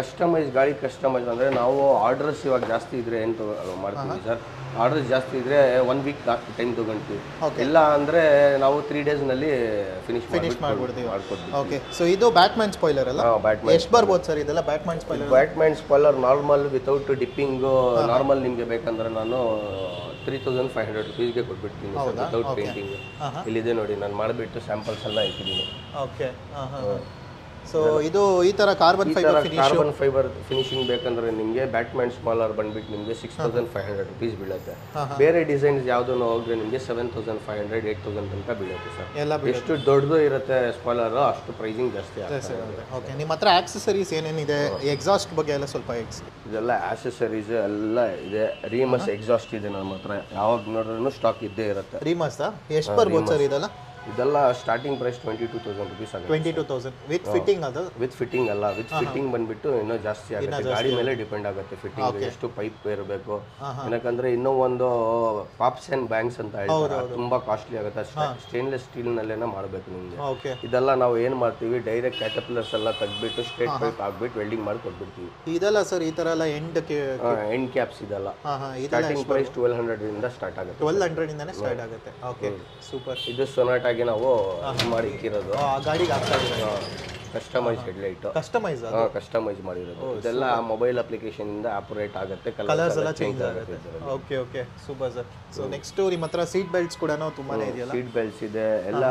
ಗಾಡಿ ಕಸ್ಟಮೈಸ್ ಅಂದರೆ ನಾವು ಆರ್ಡರ್ಸ್ ಇವಾಗ ಜಾಸ್ತಿ ಇದ್ದರೆ ಏನು ಮಾಡ್ತೀವಿ ಸರ್. ಆರ್ಡರ್ಸ್ ಜಾಸ್ತಿ ಇದ್ದರೆ 1 week ಟೈಮ್ ತೊಗೊಳ್ತೀವಿ. ಇಲ್ಲ ಅಂದರೆ ನಾವು 3 daysನಲ್ಲಿ ಫಿನಿಶ್ ಮಾಡ್ಕೊಡ್ತೀವಿ. ಓಕೆ. ಸೊ ಇದು ಬ್ಯಾಟ್ಮ್ಯಾನ್ ಸ್ಪಾಯ್ಲರ್ ಅಲ್ಲ? ಎಷ್ಟು ಬರ್ಬೋದು ಸರ್ ಇದೆಲ್ಲ Batman spoiler? Normal without dipping normal ನಿಮಗೆ ಬೇಕಂದ್ರೆ ನಾನು 3,500 ರೂಪೀಸ್ಗೆ ಕೊಟ್ಬಿಡ್ತೀನಿ ವಿತೌಟ್ ಪೇಂಟಿಂಗ್. ಇಲ್ಲಿದೆ ನೋಡಿ, ನಾನು ಮಾಡಿಬಿಟ್ಟು ಸ್ಯಾಂಪಲ್ಸ್ ಎಲ್ಲ ಇಟ್ಟಿದ್ದೀನಿ. ಓಕೆ. ಸೊ ಇದು ಈ ಥರ ಕಾರ್ಬನ್ ಫೈಬರ್ ಫಿನಿಶಿಂಗ್ ಬೇಕಂದ್ರೆ ನಿಮಗೆ ಬ್ಯಾಟ್ಮ್ಯಾನ್ ಸ್ಪಾಯ್ಲರ್ ಬಂದ್ಬಿಟ್ಟು ನಿಮಗೆ 6,500 ರೂಪೀಸ್ ಬೀಳುತ್ತೆ. ಬೇರೆ ಡಿಸೈನ್ಸ್ ಯಾವುದನ್ನು ಹೋದ್ರೆ ನಿಮಗೆ 7,500 8,000 ತನಕ ಬೀಳುತ್ತೆ ಸರ್. ಎಷ್ಟು ದೊಡ್ಡದು ಇರುತ್ತೆ ಸ್ಪಾಯ್ಲರ್ ಅಷ್ಟು ಪ್ರೈಸಿಂಗ್ ಜಾಸ್ತಿ ಆಗುತ್ತೆ. ಓಕೆ. ನಿಮ್ಮ ಹತ್ರ ಆಕ್ಸೆಸರೀಸ್ ಏನೇನಿದೆ? ಎಕ್ಸಾಸ್ಟ್ ಬಗ್ಗೆ ಎಲ್ಲ ಸ್ವಲ್ಪ ಇದೆಲ್ಲ ಆಕ್ಸೆಸರೀಸ್ ಎಲ್ಲ ಇದೆ. ರೀಮಸ್ ಎಕ್ಸಾಸ್ಟ್ ಇದೆ ನಮ್ಮ ಹತ್ರ, ಯಾವಾಗ ನೋಡಿದ್ರು ಸ್ಟಾಕ್ ಇದ್ದೇ ಇರುತ್ತೆ. ರೀಮಸ್ ಎಷ್ಟು ಬರ್ಬೋದು ಸರ್ ಇದೆಲ್ಲ? ಇದೆಲ್ಲ ಸ್ಟಾರ್ಟಿಂಗ್ ಪ್ರೈಸ್ 22,000 ರೂಪೀಸ್ ಆಗುತ್ತೆ. 22,000 ವಿತ್ ಫಿಟ್ಟಿಂಗ್? ಅದು ವಿತ್ ಫಿಟ್ಟಿಂಗ್ ಅಲ್ಲ, ವಿತ್ ಫಿಟ್ಟಿಂಗ್ ಬಂದ್ಬಿಟ್ಟು ಇನ್ನೂ ಜಾಸ್ತಿ ಆಗುತ್ತೆ. ಗಾಡಿ ಮೇಲೆ ಡಿಪೆಂಡ್ ಆಗುತ್ತೆ ಫಿಟ್ಟಿಂಗ್ ಎಷ್ಟು ಪೈಪ್ ಇರಬೇಕು. ಏನಕ್ಕಂದ್ರೆ ಇನ್ನೂ ಒಂದು ಪಾಪ್ಸ್ ಅಂಡ್ ಬ್ಯಾಂಕ್ಸ್ ಅಂತ ಹೇಳ್ತಾರೆ, ತುಂಬಾ ಕಾಸ್ಟ್ಲಿ ಆಗುತ್ತೆ. ಸ್ಟೇನ್ಲೆಸ್ ಸ್ಟೀಲ್ ನಲ್ಲೇನ ಮಾಡಬೇಕು ನಿಮಗೆ. ಇದೆಲ್ಲ ನಾವು ಏನ್ ಮಾಡ್ತೀವಿ, ಡೈರೆಕ್ಟ್ ಕ್ಯಾಟರ್ಪಿಲ್ಲರ್ಸ್ ಎಲ್ಲ ತೆಗ್ಬಿಟ್ಟು ಸ್ಟ್ರೇಟ್ ಪೈಪ್ ಹಾಕ್ಬಿಟ್ಟು ವೆಲ್ಡಿಂಗ್ ಮಾಡಿ ಕೊಟ್ಬಿಡ್ತೀವಿ. ಇದೆಲ್ಲ ಸರ್ ಈ ತರ ಎಲ್ಲ ಎಂಡ್ ಕ್ಯಾಪ್ಸ್ ಇದೆಲ್ಲ ಸ್ಟಾರ್ಟಿಂಗ್ ಪ್ರೈಸ್ 1,200 ಇಂದ ಸ್ಟಾರ್ಟ್ ಆಗುತ್ತೆ. 1,200 ಇಂದಾನೆ ಸ್ಟಾರ್ಟ್ ಆಗುತ್ತೆ. Okay super. ಇದು ಸೊನಾಟಾ ಆಗಿ ನಾವು ಮಾಡಿ ಇಕ್ಕಿರೋದು. ಗಾಡಿಗೆ ಆಗ್ತಾ ಇದೆ ಕಸ್ಟಮೈಸ್ ಹೆಡ್ಲೈಟ್, ಕಸ್ಟಮೈಸ್ ಮಾಡಿರೋದು. ಇದೆಲ್ಲ ಮೊಬೈಲ್ ಅಪ್ಲಿಕೇಶನ್ ಇಂದ ಆಪರೇಟ್ ಆಗುತ್ತೆ, ಕಲರ್ಸ್ ಎಲ್ಲ ಚೇಂಜ್ ಆಗುತ್ತೆ. Okay okay super sir. So next ನಿಮ್ಮ ಹತ್ರ ಸೀಟ್ ಬೆಲ್ಟ್ಸ್ ಕೂಡ ತುಂಬಾನೇ ಇದೆಯಲ್ಲ? ಸೀಟ್ ಬೆಲ್ಟ್ಸ್ ಇದೆ, ಎಲ್ಲ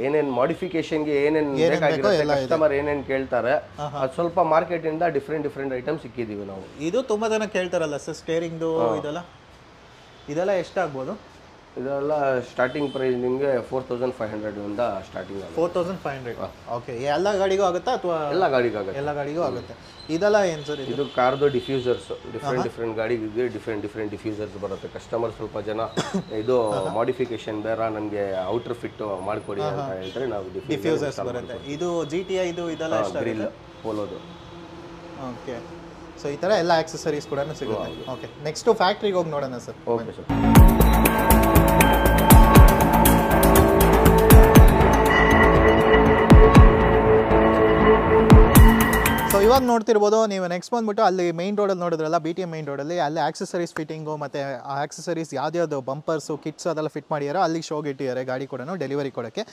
ಏನೇನ್ ಮಾಡಿಫಿಕೇಶನ್ಗೆ ಏನೇನ್ ಬೇಕಾಗಿರುತ್ತೆ, ಕಸ್ಟಮರ್ ಏನೇನ್ ಕೇಳ್ತಾರೆ ಅದು ಸ್ವಲ್ಪ ಮಾರ್ಕೆಟ್ ಇಂದ ಡಿಫ್ರೆಂಟ್ ಐಟಮ್ಸ್ ಸಿಕ್ಕಿದೀವಿ ನಾವು. ಇದು ತುಂಬಾ ಜನ ಕೇಳ್ತಾರಲ್ಲ ಸರ್ ಸ್ಟೇರಿಂಗ್ದು ಇದೆಲ್ಲ ಎಷ್ಟಾಗ್ಬೋದು? ಇದೆಲ್ಲ ಸ್ಟಾರ್ಟಿಂಗ್ ಪ್ರೈಸ್ ನಿಮಗೆ 4500 ಇಂದ ಸ್ಟಾರ್ಟಿಂಗ್ ಆಗುತ್ತೆ. 4500. ಓಕೆ, ಎಲ್ಲ ಗಾಡಿಗೂ ಆಗುತ್ತಾ ಅಥವಾ? ಎಲ್ಲ ಗಾಡಿಗೂ ಆಗುತ್ತೆ. ಎಲ್ಲ ಗಾಡಿಗೂ ಆಗುತ್ತೆ. ಇದೆಲ್ಲ ಏನು ಸರ್? ಇದು ಕಾರ್ದು ಡಿಫ್ಯೂಸರ್ಸ್, ಡಿಫ್ರೆಂಟ್ ಗಾಡಿಗೆ ಡಿಫ್ರೆಂಟ್ ಡಿಫ್ಯೂಸರ್ಸ್ ಬರುತ್ತೆ. ಕಸ್ಟಮರ್ ಸ್ವಲ್ಪ ಜನ ಇದು ಮಾಡಿಫಿಕೇಶನ್ ಬೇರೆ, ನಮಗೆ ಔಟರ್ ಫಿಟ್ ಮಾಡಿಕೊಡಿ ಅಂತ ಹೇಳಿದ್ರೆ ನಾವು ಡಿಫ್ಯೂಸರ್ಸ್ ಬರುತ್ತೆ. ಇದು GTI ಇದೆಲ್ಲ ಗ್ರಿಲ್ ಪೋಲೋದು. ಓಕೆ, ಸೊ ಈ ಥರ ಎಲ್ಲ ಆಕ್ಸೆಸರೀಸ್ ಕೂಡ ಸಿಗುತ್ತೆ. ಓಕೆ, ನೆಕ್ಸ್ಟ್ ಫ್ಯಾಕ್ಟ್ರಿಗೆ ಹೋಗಿ ನೋಡೋಣ ಸರ್. Okay sir. ಸೊ ಇವಾಗ ನೋಡ್ತಿರ್ಬೋದು ನೀವು. ನೆಕ್ಸ್ಟ್ ಬಂದ್ಬಿಟ್ಟು ಅಲ್ಲಿ ಮೈನ್ ರೋಡಲ್ಲಿ ನೋಡಿದ್ರಲ್ಲ, BTM ಮೈನ್ ರೋಡಲ್ಲಿ, ಅಲ್ಲಿ ಆಕ್ಸೆಸರೀಸ್ ಫಿಟ್ಟಿಂಗು ಮತ್ತು ಆ ಆಕ್ಸೆಸರೀಸ್ ಯಾವ್ದು ಬಂಪರ್ಸು ಕಿಟ್ಸ್ ಅದೆಲ್ಲ ಫಿಟ್ ಮಾಡಿದಾರೋ ಅಲ್ಲಿಗೆ ಶೋಗೆ ಇಟ್ಟಿದ್ದಾರೆ ಗಾಡಿ ಕೂಡ ಡೆಲಿವರಿ ಕೊಡೋಕ್ಕೆ.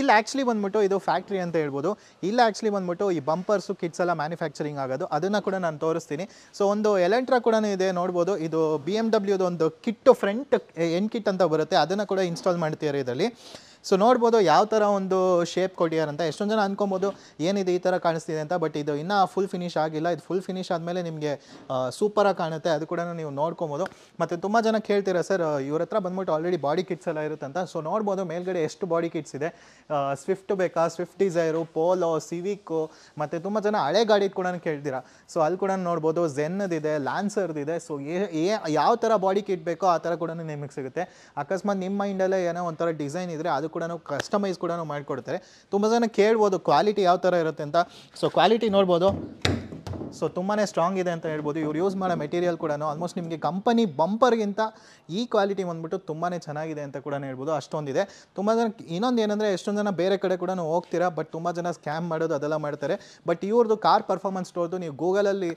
ಇಲ್ಲಿ ಆ್ಯಕ್ಚುಲಿ ಬಂದ್ಬಿಟ್ಟು ಇದು ಫ್ಯಾಕ್ಟ್ರಿ ಅಂತ ಹೇಳ್ಬೋದು. ಇಲ್ಲಿ ಆ್ಯಕ್ಚುಲಿ ಬಂದ್ಬಿಟ್ಟು ಈ ಬಂಪರ್ಸು ಕಿಟ್ಸ್ ಎಲ್ಲ ಮ್ಯಾನುಫ್ಯಾಕ್ಚರಿಂಗ್ ಆಗೋದು, ಅದನ್ನು ಕೂಡ ನಾನು ತೋರಿಸ್ತೀನಿ. ಸೊ ಒಂದು ಎಲೆಂಟ್ರಾ ಕೂಡ ಇದೆ ನೋಡ್ಬೋದು. ಇದು BMW ಒಂದು ಕಿಟ್ಟು ಫ್ರಂಟ್ ಎಂಡ್ ಕಿಟ್ ಅಂತ ಬರುತ್ತೆ, ಅದನ್ನು ಕೂಡ ಇನ್ಸ್ಟಾಲ್ ಮಾಡ್ತಿದ್ದಾರೆ ಇದರಲ್ಲಿ. ಸೊ ನೋಡ್ಬೋದು ಯಾವ ಥರ ಒಂದು ಶೇಪ್ ಕೊಟ್ಟಿಯಾರಂತ. ಎಷ್ಟೊಂದು ಜನ ಅನ್ಕೊಬೋದು ಏನಿದೆ ಈ ಥರ ಕಾಣಿಸ್ತಿದೆ ಅಂತ, ಬಟ್ ಇದು ಇನ್ನೂ ಫುಲ್ ಫಿನಿಶ್ ಆಗಿಲ್ಲ. ಇದು ಫುಲ್ ಫಿನಿಶ್ ಆದಮೇಲೆ ನಿಮಗೆ ಸೂಪರಾಗಿ ಕಾಣುತ್ತೆ, ಅದು ಕೂಡ ನೀವು ನೋಡ್ಕೊಬೋದು. ಮತ್ತು ತುಂಬ ಜನ ಕೇಳ್ತೀರಾ ಸರ್ ಇವ್ರ ಹತ್ರ ಬಂದ್ಬಿಟ್ಟು ಆಲ್ರೆಡಿ ಬಾಡಿ ಕಿಟ್ಸ್ ಎಲ್ಲ ಇರುತ್ತೆ ಅಂತ. ಸೊ ನೋಡ್ಬೋದು ಮೇಲ್ಗಡೆ ಎಷ್ಟು ಬಾಡಿ ಕಿಟ್ಸ್ ಇದೆ. ಸ್ವಿಫ್ಟ್ ಬೇಕಾ, ಸ್ವಿಫ್ಟ್ ಡಿಸೈರು, ಪೋಲೋ, ಸಿವಿಕ್ಕು, ಮತ್ತು ತುಂಬ ಜನ ಹಳೆ ಗಾಡಿ ಕೂಡ ಕೇಳ್ತೀರಾ. ಸೊ ಅಲ್ಲಿ ಕೂಡ ನೋಡ್ಬೋದು ಝೆನ್ನದಿದೆ, ಲ್ಯಾನ್ಸರ್ದಿದೆ. ಸೊ ಯಾವ ಥರ ಬಾಡಿ ಕಿಟ್ ಬೇಕೋ ಆ ಥರ ಕೂಡ ನಿಮಗೆ ಸಿಗುತ್ತೆ. ಅಕಸ್ಮಾತ್ ನಿಮ್ಮ ಮೈಂಡಲ್ಲೇ ಏನೋ ಒಂಥರ ಡಿಸೈನ್ ಇದ್ದರೆ ಅದು ಕೂಡ ಕಸ್ಟಮೈಸ್ ಕೂಡ ಮಾಡಿಕೊಡ್ತಾರೆ. ತುಂಬ ಜನ ಕೇಳ್ಬೋದು ಕ್ವಾಲಿಟಿ ಯಾವ ಥರ ಇರುತ್ತೆ ಅಂತ. ಸೊ ಕ್ವಾಲಿಟಿ ನೋಡ್ಬೋದು, ಸೊ ತುಂಬಾ ಸ್ಟ್ರಾಂಗ್ ಇದೆ ಅಂತ ಹೇಳ್ಬೋದು. ಇವ್ರು ಯೂಸ್ ಮಾಡೋ ಮೆಟೀರಿಯಲ್ ಕೂಡ ಆಲ್ಮೋಸ್ಟ್ ನಿಮಗೆ ಕಂಪನಿ ಬಂಪರ್ಗಿಂತ ಈ ಕ್ವಾಲಿಟಿ ಬಂದ್ಬಿಟ್ಟು ತುಂಬಾ ಚೆನ್ನಾಗಿದೆ ಅಂತ ಕೂಡ ಹೇಳ್ಬೋದು. ಅಷ್ಟೊಂದಿದೆ. ತುಂಬ ಜನ ಇನ್ನೊಂದು ಏನಂದರೆ ಎಷ್ಟೊಂದು ಜನ ಬೇರೆ ಕಡೆ ಕೂಡ ಹೋಗ್ತೀರಾ, ಬಟ್ ತುಂಬ ಜನ ಸ್ಕ್ಯಾಮ್ ಮಾಡೋದು ಅದೆಲ್ಲ ಮಾಡ್ತಾರೆ. ಬಟ್ ಇವ್ರದ್ದು ಕಾರ್ ಪರ್ಫಾರ್ಮೆನ್ಸ್ ಸ್ಟೋರ್ದು ನೀವು ಗೂಗಲಲ್ಲಿ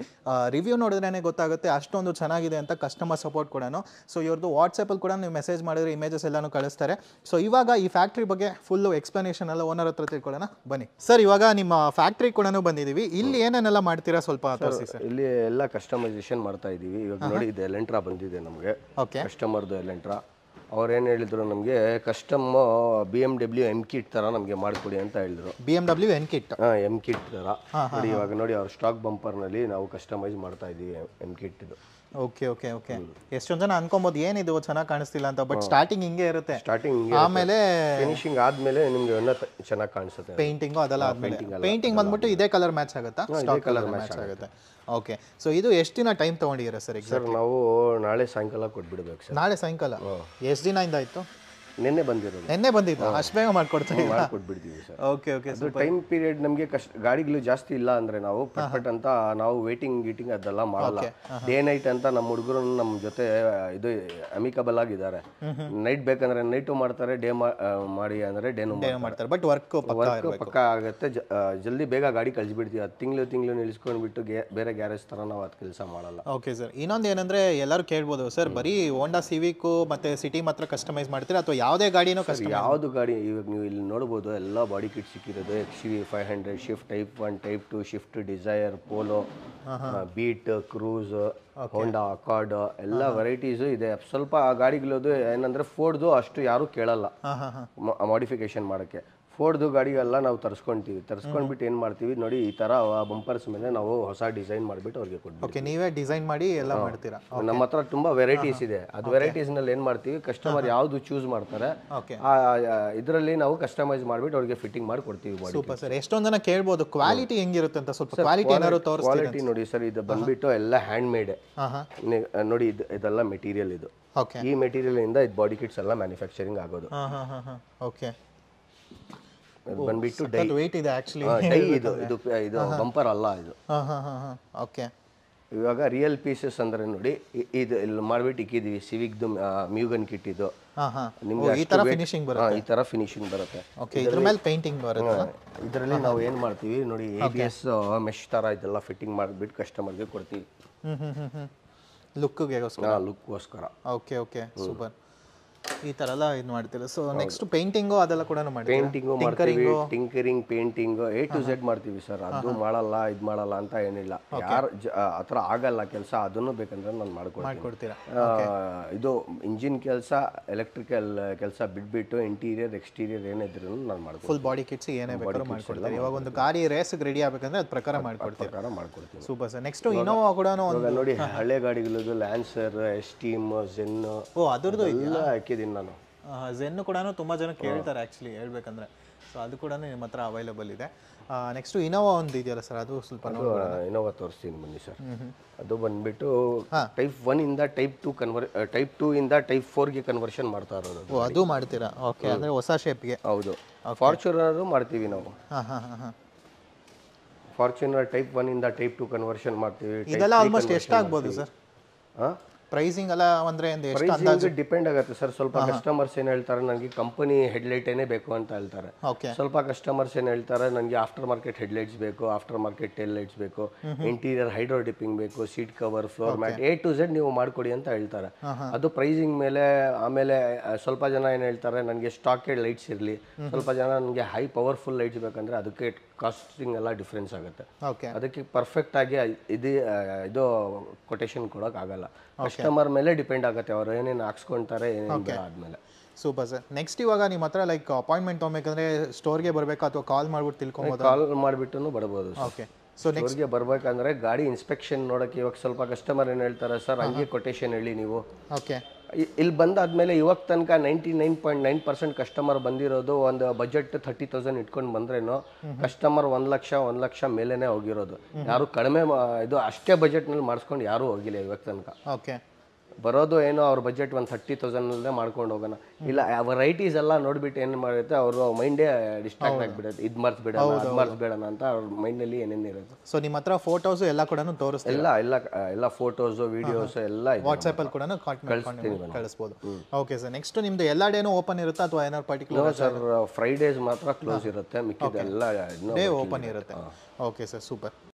ರಿವ್ಯೂ ನೋಡಿದ್ರೇ ಗೊತ್ತಾಗುತ್ತೆ ಅಷ್ಟೊಂದು ಚೆನ್ನಾಗಿದೆ ಅಂತ. ಕಸ್ಟಮರ್ ಸಪೋರ್ಟ್ ಕೂಡ. ಸೊ ಇವ್ರದ್ದು ವಾಟ್ಸಪ್ಪಲ್ಲಿ ಕೂಡ ನೀವು ಮೆಸೇಜ್ ಮಾಡಿದ್ರೆ ಇಮೇಜಸ್ ಎಲ್ಲನೂ ಕಳಿಸ್ತಾರೆ. ಸೊ ಇವಾಗ ಈ ಫ್ಯಾಕ್ಟ್ರಿ ಬಗ್ಗೆ ಫುಲ್ಲು ಎಕ್ಸ್ಪ್ಲನೇಷನ್ ಎಲ್ಲ ಓನರ್ ಹತ್ರ ತಿಳ್ಕೊಳ್ಳೋಣ ಬನ್ನಿ ಸರ್. ಇವಾಗ ನಿಮ್ಮ ಫ್ಯಾಕ್ಟ್ರಿ ಕೂಡ ಬಂದಿದ್ದೀವಿ. ಇಲ್ಲಿ ಏನೇನೆಲ್ಲ ಮಾಡ್ತೀರಾ ಸ್ವಲ್ಪ ತೋರಿಸಿ ಸರ್. ಇಲ್ಲಿ ಎಲ್ಲ ಕಸ್ಟಮೈಸೇಷನ್ ಮಾಡ್ತಾ ಇದ್ದೀವಿ. ಇವಾಗ ನೋಡಿ ಇದು ಎಲೆಂಟ್ರಾ ಬಂದಿದೆ ನಮಗೆ, ಕಸ್ಟಮರ್ದು ಎಲೆಂಟ್ರಾ. ಅವ್ರು ಏನು ಹೇಳಿದ್ರು ನಮಗೆ, ಕಸ್ಟಮ್ BMW M ಕಿಟ್ ಥರ ನಮಗೆ ಮಾಡಿಕೊಡಿ ಅಂತ ಹೇಳಿದ್ರು. BMW M kit M kit ಥರ ನೋಡಿ. ಇವಾಗ ನೋಡಿ ಅವ್ರ ಸ್ಟಾಕ್ ಬಂಪರ್ನಲ್ಲಿ ನಾವು ಕಸ್ಟಮೈಸ್ ಮಾಡ್ತಾ ಇದ್ದೀವಿ M ಕಿಟ್ ಇದು. Okay okay okay. ಎಷ್ಟೊಂದು ಜನ ಅನ್ಕೊಬೋದು ಏನಿದು ಚೆನ್ನಾಗಿ ಕಾಣಿಸ್ತಿಲ್ಲ ಅಂತ, ಬಟ್ ಸ್ಟಾರ್ಟಿಂಗ್ ಹಿಂಗೆ ಇರುತ್ತೆ. ಸ್ಟಾರ್ಟಿಂಗ್ ಆಮೇಲೆ ಫಿನಿಶಿಂಗ್ ಆದ್ಮೇಲೆ ನಿಮಗೆ ಇನ್ನೂ ಚೆನ್ನಾಗಿ ಕಾಣಿಸುತ್ತೆ. ಪೇಂಟಿಂಗು ಅದೆಲ್ಲ ಆದ್ಮೇಲೆ ಪೇಂಟಿಂಗ್ ಬಂದ್ಬಿಟ್ಟು ಇದೇ ಕಲರ್ ಮ್ಯಾಚ್ ಆಗುತ್ತಾ? ಸ್ಟಾಕ್ ಕಲರ್ ಮ್ಯಾಚ್ ಆಗುತ್ತೆ. ಓಕೆ. ಸೊ ಇದು ಎಷ್ಟು ದಿನ ಟೈಮ್ ತೊಗೊಂಡಿದ್ದೀರಾ ಸರ್? ಸರ್ ನಾವು ನಾಳೆ ಸಾಯಂಕಾಲ ಕೊಟ್ಬಿಡ್ಬೇಕು ಸರ್. ನಾಳೆ ಸಾಯಂಕಾಲ? ಎಷ್ಟು ದಿನದಿಂದ ಆಯಿತು? ನಿನ್ನೆ ಬಂದಿರೋದು. ನಿನ್ನೆ ಬಂದಿದ್ದು, ಅಷ್ಟು ಬೇಗ ಮಾಡ್ಕೊಡ್ತೀವಿ? ಮಾಡ್ಕೊಟ್ಬಿಡ್ತೀವಿ ಸರ್. Okay okay. ಅದು ಟೈಮ್ ಪೀರಿಯಡ್ ನಮಗೆ ಗಾಡಿಗಳು ಜಾಸ್ತಿ ಇಲ್ಲ ಅಂದ್ರೆ ನಾವು ಪಟ್ ಅಂತ ನಾವು ವೇಟಿಂಗ್ ಅದೆಲ್ಲ ಮಾಡಲ್ಲ. ಡೇ ನೈಟ್ ಅಂತ ನಮ್ಮ ಹುಡುಗರು ನಮ್ಮ ಜೊತೆ ಇದು ಅಮಿಕಬಲ್ ಆಗಿದ್ದಾರೆ. ನೈಟ್ ಬೇಕಂದ್ರೆ ನೈಟು ಮಾಡ್ತಾರೆ, ಡೇ ಮಾಡಿ ಅಂದ್ರೆ ಡೇನು ಮಾಡ್ತಾರೆ. ಬಟ್ ವರ್ಕ್ ಪಕ್ಕ ಆಗುತ್ತೆ. ಜಲ್ದಿ ಬೇಗ ಗಾಡಿ ಕಳಿಸ್ಬಿಡ್ತೀವಿ. ಅದು ತಿಂಗಳು ನಿಲ್ಸ್ಕೊಂಡ್ಬಿಟ್ಟು ಬೇರೆ ಗ್ಯಾರೇಜ್ ತರ ನಾವು ಅದು ಕೆಲಸ ಮಾಡಲ್ಲ. Okay sir. ಇನ್ನೊಂದು ಏನಂದ್ರೆ ಎಲ್ಲರೂ ಕೇಳ್ಬೋದು ಸರ್, ಬರೀ ಹೋಂಡಾ ಸಿವಿಕ್ ಮತ್ತೆ ಸಿಟಿ ಮಾತ್ರ ಕಸ್ಟಮೈಸ್ ಮಾಡ್ತೀರಾ ಅಥವಾ ಯಾವುದೇ ಗಾಡಿನೂ ಯಾವುದು ಗಾಡಿ? ಇವಾಗ ನೀವು ಇಲ್ಲಿ ನೋಡ್ಬೋದು ಎಲ್ಲ ಬಾಡಿ ಕಿಟ್ ಸಿಕ್ಕಿರೋದು. XUV 500, Swift type 1, type 2, Swift Dzire, Polo, Beat, Cruze, Honda Accord ಎಲ್ಲ ವೆರೈಟೀಸು ಇದೆ. ಸ್ವಲ್ಪ ಆ ಗಾಡಿಗಳದು ಏನಂದ್ರೆ ಫೋರ್ಡ್ದು ಅಷ್ಟು ಯಾರು ಕೇಳಲ್ಲ ಮಾಡಿಫಿಕೇಶನ್ ಮಾಡೋಕ್ಕೆ. ಫೋರ್ಡ್ದು ಗಾಡಿಗೆಲ್ಲ ನಾವು ತರಿಸ್ಕೊಂಡ್ಬಿಟ್ಟು ಏನು ಮಾಡ್ತೀವಿ ನೋಡಿ, ಈ ಥರ ಬಂಪರ್ಸ್ ಮೇಲೆ ನಾವು ಹೊಸ ಡಿಸೈನ್ ಮಾಡಿಬಿಟ್ಟು ಅವ್ರಿಗೆ ಕೊಡ್ತೀವಿ. ಓಕೆ, ನೀವೇ ಡಿಸೈನ್ ಮಾಡಿ ಎಲ್ಲ ಮಾಡ್ತೀರಾ? ನಮ್ಮ ಹತ್ರ ತುಂಬ ವೆರೈಟೀಸ್ ಇದೆ. ಅದು ವೆರೈಟೀಸ್ನಲ್ಲಿ ಏನು ಮಾಡ್ತೀವಿ, ಕಸ್ಟಮರ್ ಯಾವುದು ಚೂಸ್ ಮಾಡ್ತಾರೆ ಇದರಲ್ಲಿ ನಾವು ಕಸ್ಟಮೈಸ್ ಮಾಡಿಬಿಟ್ಟು ಅವ್ರಿಗೆ ಫಿಟ್ಟಿಂಗ್ ಮಾಡಿ ಕೊಡ್ತೀವಿ. Super sir. ಎಷ್ಟೊಂದು ಜನ ಕೇಳ್ಬೋದು ಕ್ವಾಲಿಟಿ ಹೆಂಗಿರುತ್ತೆ ಅಂತ, ಸ್ವಲ್ಪ ಕ್ವಾಲಿಟಿ ಏನಾದ್ರು ತೋರಿಸಿ. ಕ್ವಾಲಿಟಿ ನೋಡಿ ಸರ್, ಇದು ಬಂದ್ಬಿಟ್ಟು ಎಲ್ಲ ಹ್ಯಾಂಡ್ ಮೇಡ್ ನೋಡಿ. ಇದೆಲ್ಲ ಮೆಟೀರಿಯಲ್ ಇದು. ಈ ಮೆಟೀರಿಯಲ್ ಇಂದ ಇದು ಬಾಡಿ ಕಿಟ್ಸ್ ಎಲ್ಲ ಮ್ಯಾನುಫ್ಯಾಕ್ಚರಿಂಗ್ ಆಗೋದು. ಓಕೆ. ಬಂದ್ಬಿಟ್ಟು ಡೈ ವೇಟ್ ಇದೆ ಆಕ್ಚುಲಿ. ಡೈ ಇದು ಬಂಪರ್ ಅಲ್ಲ ಇದು. ಓಕೆ. ಇವಾಗ ರಿಯಲ್ ಪೀಸಸ್ ಅಂದ್ರೆ ನೋಡಿ, ಇದು ಇಲ್ಲಿ ಮಾಡ್ಬಿಟ್ಟು ಇಕ್ಕಿದೀವಿ. ಸಿವಿಕ್ದು ಮ್ಯೂಗನ್ ಕಿಟ್ ಇದು. ನಿಮಗೆ ಈ ತರ ಫಿನಿಶಿಂಗ್ ಬರುತ್ತೆ. ಈ ತರ ಫಿನಿಶಿಂಗ್ ಬರುತ್ತೆ. ಓಕೆ. ಇದ್ರ ಮೇಲೆ ಪೇಂಟಿಂಗ್ ಬರುತ್ತೆ. ಇದರಲ್ಲಿ ನಾವು ಏನು ಮಾಡ್ತೀವಿ ನೋಡಿ, ABS ಮೆಶ್ ತರ ಇದೆಲ್ಲ ಫಿಟ್ಟಿಂಗ್ ಮಾಡಿಬಿಟ್ಟು ಕಸ್ಟಮರ್ಗೆ ಕೊಡ್ತೀವಿ. ಲುಕ್ಗೋಸ್ಕರ. ಲುಕ್ಗೋಸ್ಕರ. Okay okay, super. ಈ ಥರ ಎಲ್ಲ ಇದು ಮಾಡ್ತೀರಾ. ಸೊ ನೆಕ್ಸ್ಟ್ ಪೇಂಟಿಂಗು ಅದೆಲ್ಲ ಕೂಡ ಮಾಡ್ತೀರಾ? ಪೇಂಟಿಂಗು ಮಾಡ್ತೀವಿ, tinkering, painting A to Z ಮಾಡ್ತೀವಿ ಸರ್. ಅದು ಮಾಡಲ್ಲ ಇದು ಮಾಡಲ್ಲ ಅಂತ ಏನಿಲ್ಲ. ಯಾರು ಆ ಥರ ಆಗಲ್ಲ ಕೆಲಸ ಅದನ್ನು ಬೇಕಂದ್ರೆ ನಾನು ಮಾಡ್ಕೊಡ್ತೀರಾ. ಇದು ಇಂಜಿನ್ ಕೆಲಸ, ಎಲೆಕ್ಟ್ರಿಕಲ್ ಕೆಲಸ ಬಿಟ್ಬಿಟ್ಟು ಇಂಟೀರಿಯರ್ ಎಕ್ಸ್ಟೀರಿಯರ್ ಏನಿದ್ರು ನಾನು ಮಾಡ್ಕೊಡ್ತೀನಿ. ಫುಲ್ ಬಾಡಿ ಕಿಟ್ಸ್ ಏನೇ ಬೇಕಾದ್ರೂ ಮಾಡ್ಕೊಡ್ತೀರಾ. ಇವಾಗ ಒಂದು ಗಾಡಿ ರೇಸ್ಗೆ ರೆಡಿ ಆಗಬೇಕಂದ್ರೆ ಅದ್ರ ಪ್ರಕಾರ ಮಾಡ್ಕೊಡ್ತೀನಿ. Super sir. ನೆಕ್ಸ್ಟ್ ಇನೋವಾ ಕೂಡ ನೋಡಿ, ಹಳೆ ಗಾಡಿಗಳದ್ದು ಲ್ಯಾನ್ಸರ್, ಎಸ್ಟೀಮ್, ಝೆನ್, ಅದ್ರದ್ದು ಎಲ್ಲ ಹಾಕಿದ್ದೀನಿ ನಾನು. ಝೆನ್ನು ಕೂಡ ತುಂಬ ಜನ ಕೇಳ್ತಾರೆ ಆ್ಯಕ್ಚುಲಿ ಹೇಳ್ಬೇಕಂದ್ರೆ. ಸೊ ಅದು ಕೂಡ ನಿಮ್ಮ ಹತ್ರ ಅವೈಲೇಬಲ್ ಇದೆ. ನೆಕ್ಸ್ಟು ಇನೋವಾ ಒಂದು ಇದೆಯಲ್ಲ ಸರ್, ಅದು ಸ್ವಲ್ಪ ಇನೋವಾ ತೋರಿಸ್ತೀನಿ ಬನ್ನಿ ಸರ್. ಅದು ಬಂದ್ಬಿಟ್ಟು ಟೈಪ್ 1 ಇಂದ ಟೈಪ್ 2 ಟೈಪ್ 2 ಇಂದ ಟೈಪ್ 4ಗೆ ಕನ್ವರ್ಷನ್ ಮಾಡ್ತಾ ಇರೋದು. ಅದು ಮಾಡ್ತೀರಾ? ಓಕೆ, ಅಂದರೆ ಹೊಸ ಶೇಪ್ಗೆ. ಹೌದು. ಫಾರ್ಚುನರ್ ಮಾಡ್ತೀವಿ ನಾವು. ಫಾರ್ಚುನರ್ ಟೈಪ್ 1 ಇಂದ ಟೈಪ್ 2 ಕನ್ವರ್ಷನ್ ಮಾಡ್ತೀವಿ. ಇದೆಲ್ಲ ಆಲ್ಮೋಸ್ಟ್ ಎಷ್ಟಾಗ್ಬೋದು ಸರ್? ಪ್ರೈಸಿಂಗ್ ಎಲ್ಲ ಅಂದರೆ ಪ್ರೈಸಿಂಗ್ ಡಿಪೆಂಡ್ ಆಗುತ್ತೆ ಸರ್. ಸ್ವಲ್ಪ ಕಸ್ಟಮರ್ಸ್ ಏನು ಹೇಳ್ತಾರೆ, ನನಗೆ ಕಂಪನಿ ಹೆಡ್ಲೈಟೇನೇ ಬೇಕು ಅಂತ ಹೇಳ್ತಾರೆ. ಸ್ವಲ್ಪ ಕಸ್ಟಮರ್ಸ್ ಏನು ಹೇಳ್ತಾರೆ, ನನಗೆ ಆಫ್ಟರ್ ಮಾರ್ಕೆಟ್ ಹೆಡ್ಲೈಟ್ಸ್ ಬೇಕು, ಆಫ್ಟರ್ ಮಾರ್ಕೆಟ್ ಟೇಲ್ ಲೈಟ್ಸ್ ಬೇಕು, ಇಂಟೀರಿಯರ್ ಹೈಡ್ರೋ ಡಿಪ್ಪಿಂಗ್ ಬೇಕು, seat cover, floor mat, A to Z ನೀವು ಮಾಡಿಕೊಡಿ ಅಂತ ಹೇಳ್ತಾರೆ. ಅದು ಪ್ರೈಸಿಂಗ್ ಮೇಲೆ. ಆಮೇಲೆ ಸ್ವಲ್ಪ ಜನ ಏನು ಹೇಳ್ತಾರೆ, ನನಗೆ ಸ್ಟಾಕೆಡ್ ಲೈಟ್ಸ್ ಇರಲಿ. ಸ್ವಲ್ಪ ಜನ ನನಗೆ ಹೈ ಪವರ್ಫುಲ್ ಲೈಟ್ಸ್ ಬೇಕಂದ್ರೆ ಅದಕ್ಕೆ ಕಾಸ್ಟಿಂಗ್ ಎಲ್ಲ ಡಿಫ್ರೆನ್ಸ್ ಆಗುತ್ತೆ. ಅದಕ್ಕೆ ಪರ್ಫೆಕ್ಟ್ ಆಗಿ ಇದು ಕೊಟೇಶನ್ ಕೊಡೋಕ್ಕಾಗಲ್ಲ. ಕಸ್ಟಮರ್ ಮೇಲೆ ಡಿಪೆಂಡ್ ಆಗುತ್ತೆ, ಅವ್ರು ಏನೇನು ಹಾಕ್ಸ್ಕೊಂತಾರೆ ಏನೇನು ಆದ್ಮೇಲೆ. Super sir. ನೆಕ್ಸ್ಟ್ ಇವಾಗ ನಿಮ್ಮ ಹತ್ರ ಲೈಕ್ ಅಪಾಯಿಂಟ್ಮೆಂಟ್ ತೊಗೊಬೇಕಂದ್ರೆ ಸ್ಟೋರ್ಗೆ ಬರಬೇಕಾ ಅಥವಾ ಕಾಲ್ ಮಾಡ್ಬಿಟ್ಟು ತಿಳ್ಕೊಬೋದು? ಕಾಲ್ ಮಾಡಿಬಿಟ್ಟು ಬರ್ಬೋದು. ಓಕೆ. ಸೊ ಸ್ಟೋರ್ಗೆ ಬರ್ಬೇಕಂದ್ರೆ ಗಾಡಿ ಇನ್ಸ್ಪೆಕ್ಷನ್ ನೋಡೋಕ್ಕೆ ಇವಾಗ ಸ್ವಲ್ಪ ಕಸ್ಟಮರ್ ಏನು ಹೇಳ್ತಾರೆ, ಸರ್ ಹಂಗೆ ಕೊಟೇಶನ್ ಹೇಳಿ ನೀವು. ಓಕೆ. ಇಲ್ಲಿ ಬಂದಾದ್ಮೇಲೆ ಇವಾಗ ತನಕ 99.9% ಕಸ್ಟಮರ್ ಬಂದಿರೋದು ಒಂದು ಬಜೆಟ್ 30,000 ಇಟ್ಕೊಂಡು ಬಂದ್ರೇನು ಕಸ್ಟಮರ್ 1 ಲಕ್ಷ ಮೇಲೇನೆ ಹೋಗಿರೋದು. ಯಾರು ಕಡಿಮೆ ಇದು ಅಷ್ಟೇ ಬಜೆಟ್ನಲ್ಲಿ ಮಾಡಿಸ್ಕೊಂಡು ಯಾರೂ ಹೋಗಿಲ್ಲ ಇವಾಗ ತನಕ. ಓಕೆ. ಬರೋದು ಏನೋ ಅವ್ರ ಬಜೆಟ್ ಒಂದು 30,000 ಮಾಡ್ಕೊಂಡು ಹೋಗೋಣ. ಇಲ್ಲ ವೆರೈಟೀಸ್ ಎಲ್ಲ ನೋಡ್ಬಿಟ್ಟು ಏನು ಮಾಡುತ್ತೆ, ಅವ್ರ ಮೈಂಡೇ ಡಿಸ್ಟ್ರಾಕ್ಟ್ ಆಗಿಬಿಡುತ್ತೆ. ಇದು ಮರ್ಸ್ಬಿಡೋಣ, ಅದು ಮರ್ಸ್ಬೇಡೋಣ ಅಂತ ಅವ್ರ ಮೈಂಡಲ್ಲಿ ಏನೇನು ಇರುತ್ತೆ. ಸೊ ನಿಮ್ಮ ಹತ್ರ ಫೋಟೋಸ್ ಎಲ್ಲ ಕೂಡ ತೋರಿಸ್ತೀವಿ? ಎಲ್ಲ ಫೋಟೋಸು, ವಿಡಿಯೋಸು ಎಲ್ಲ ವಾಟ್ಸಪ್ಪಲ್ಲಿ ಕೂಡ ಕಳಿಸ್ಬೋದು. Okay sir. ನೆಕ್ಸ್ಟ್ ನಿಮ್ದು ಎಲ್ಲ ಡೇನೂ ಓಪನ್ ಇರುತ್ತಾ ಅಥವಾ ಏನಾದ್ರು ಪರ್ಟಿಕ್ಯುಲರ್? ಸರ್ ಫ್ರೈಡೇಸ್ ಮಾತ್ರ ಕ್ಲೋಸ್ ಇರುತ್ತೆ, ಮಿಕ್ಕಿದೆಲ್ಲ ಡೇ ಓಪನ್ ಇರುತ್ತೆ. Okay sir, super.